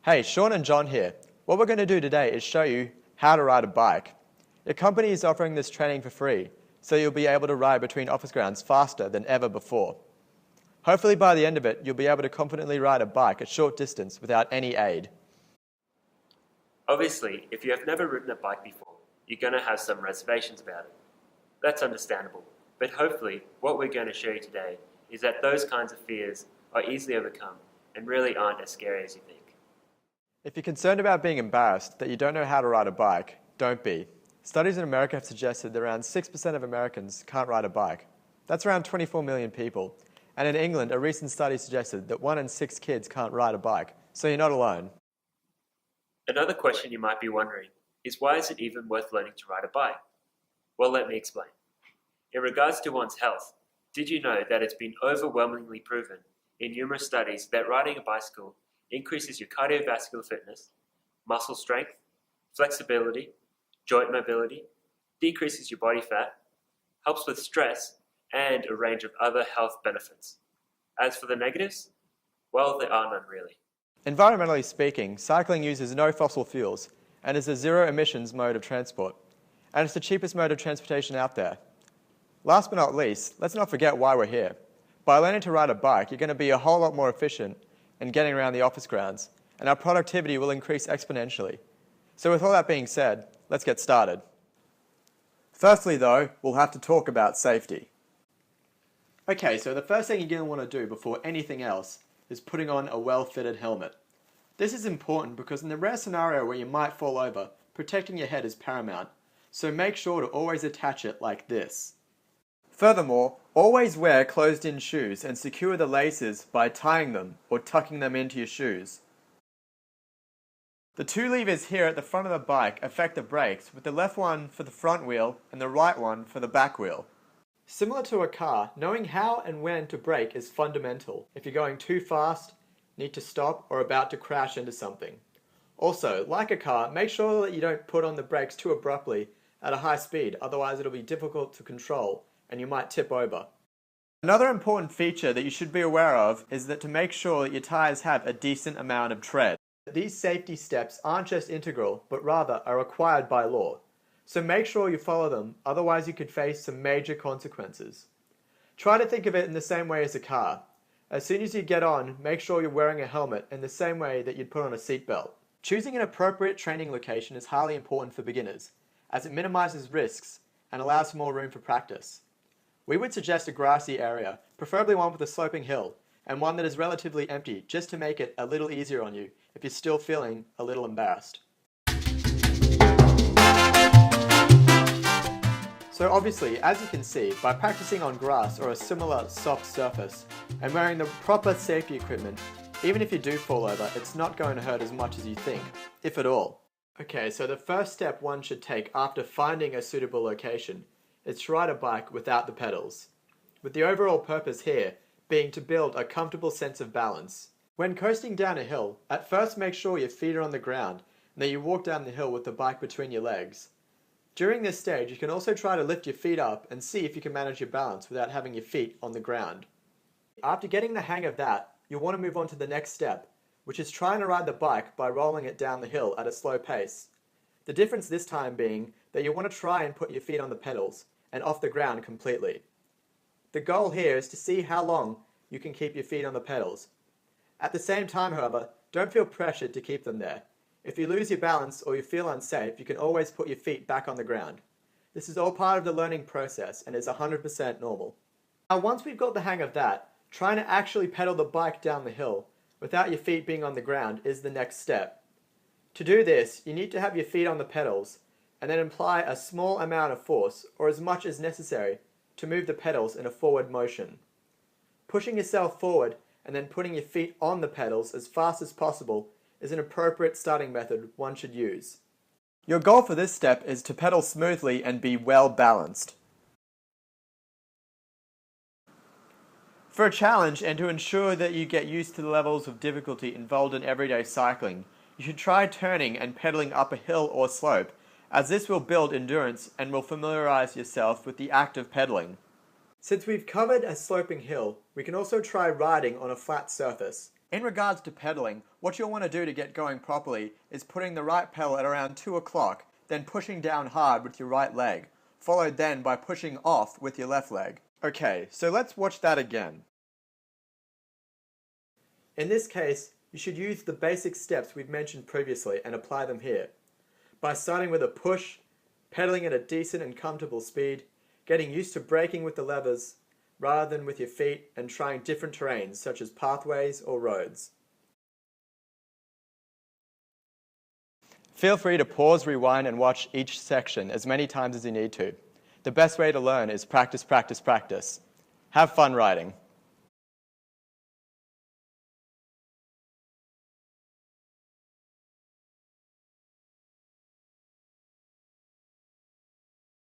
Hey, Sean and John here. What we're going to do today is show you how to ride a bike. Your company is offering this training for free, so you'll be able to ride between office grounds faster than ever before. Hopefully by the end of it, you'll be able to confidently ride a bike a short distance without any aid. Obviously, if you have never ridden a bike before, you're going to have some reservations about it. That's understandable, but hopefully what we're going to show you today is that those kinds of fears are easily overcome and really aren't as scary as you think. If you're concerned about being embarrassed that you don't know how to ride a bike, don't be. Studies in America have suggested that around 6% of Americans can't ride a bike. That's around 24 million people. And in England, a recent study suggested that 1 in 6 kids can't ride a bike, so you're not alone. Another question you might be wondering is, why is it even worth learning to ride a bike? Well, let me explain. In regards to one's health, did you know that it's been overwhelmingly proven in numerous studies that riding a bicycle increases your cardiovascular fitness, muscle strength, flexibility, joint mobility, decreases your body fat, helps with stress, and a range of other health benefits. As for the negatives, well, there are none really. Environmentally speaking, cycling uses no fossil fuels and is a zero-emissions mode of transport. And it's the cheapest mode of transportation out there. Last but not least, let's not forget why we're here. By learning to ride a bike, you're going to be a whole lot more efficient in getting around the office grounds, and our productivity will increase exponentially. So with all that being said, let's get started. Firstly though, we'll have to talk about safety. Okay, so the first thing you're going to want to do before anything else is putting on a well-fitted helmet. This is important because in the rare scenario where you might fall over, protecting your head is paramount, so make sure to always attach it like this. Furthermore, always wear closed-in shoes and secure the laces by tying them or tucking them into your shoes. The 2 levers here at the front of the bike affect the brakes, with the left one for the front wheel and the right one for the back wheel. Similar to a car, knowing how and when to brake is fundamental. If you're going too fast, need to stop, or about to crash into something. Also, like a car, make sure that you don't put on the brakes too abruptly at a high speed, otherwise it'll be difficult to control and you might tip over. Another important feature that you should be aware of is that to make sure that your tyres have a decent amount of tread. These safety steps aren't just integral, but rather are required by law. So make sure you follow them, otherwise you could face some major consequences. Try to think of it in the same way as a car. As soon as you get on, make sure you're wearing a helmet in the same way that you'd put on a seatbelt. Choosing an appropriate training location is highly important for beginners, as it minimizes risks and allows for more room for practice. We would suggest a grassy area, preferably one with a sloping hill, and one that is relatively empty, just to make it a little easier on you if you're still feeling a little embarrassed. So obviously, as you can see, by practicing on grass or a similar soft surface, and wearing the proper safety equipment, even if you do fall over, it's not going to hurt as much as you think, if at all. Okay, so the first step one should take after finding a suitable location is to ride a bike without the pedals, with the overall purpose here being to build a comfortable sense of balance. When coasting down a hill, at first make sure your feet are on the ground and that you walk down the hill with the bike between your legs. During this stage, you can also try to lift your feet up and see if you can manage your balance without having your feet on the ground. After getting the hang of that, you'll want to move on to the next step, which is trying to ride the bike by rolling it down the hill at a slow pace. The difference this time being that you want to try and put your feet on the pedals and off the ground completely. The goal here is to see how long you can keep your feet on the pedals. At the same time, however, don't feel pressured to keep them there. If you lose your balance or you feel unsafe, you can always put your feet back on the ground. This is all part of the learning process and is 100% normal. Now, once we've got the hang of that, trying to actually pedal the bike down the hill without your feet being on the ground is the next step. To do this, you need to have your feet on the pedals and then apply a small amount of force, or as much as necessary, to move the pedals in a forward motion. Pushing yourself forward and then putting your feet on the pedals as fast as possible is an appropriate starting method one should use. Your goal for this step is to pedal smoothly and be well balanced. For a challenge and to ensure that you get used to the levels of difficulty involved in everyday cycling, you should try turning and pedaling up a hill or slope, as this will build endurance and will familiarize yourself with the act of pedaling. Since we've covered a sloping hill, we can also try riding on a flat surface. In regards to pedaling, what you'll want to do to get going properly is putting the right pedal at around 2 o'clock, then pushing down hard with your right leg, followed then by pushing off with your left leg. Okay, so let's watch that again. In this case, you should use the basic steps we've mentioned previously and apply them here. By starting with a push, pedaling at a decent and comfortable speed, getting used to braking with the levers, rather than with your feet, and trying different terrains such as pathways or roads. Feel free to pause, rewind, and watch each section as many times as you need to. The best way to learn is practice, practice, practice. Have fun riding.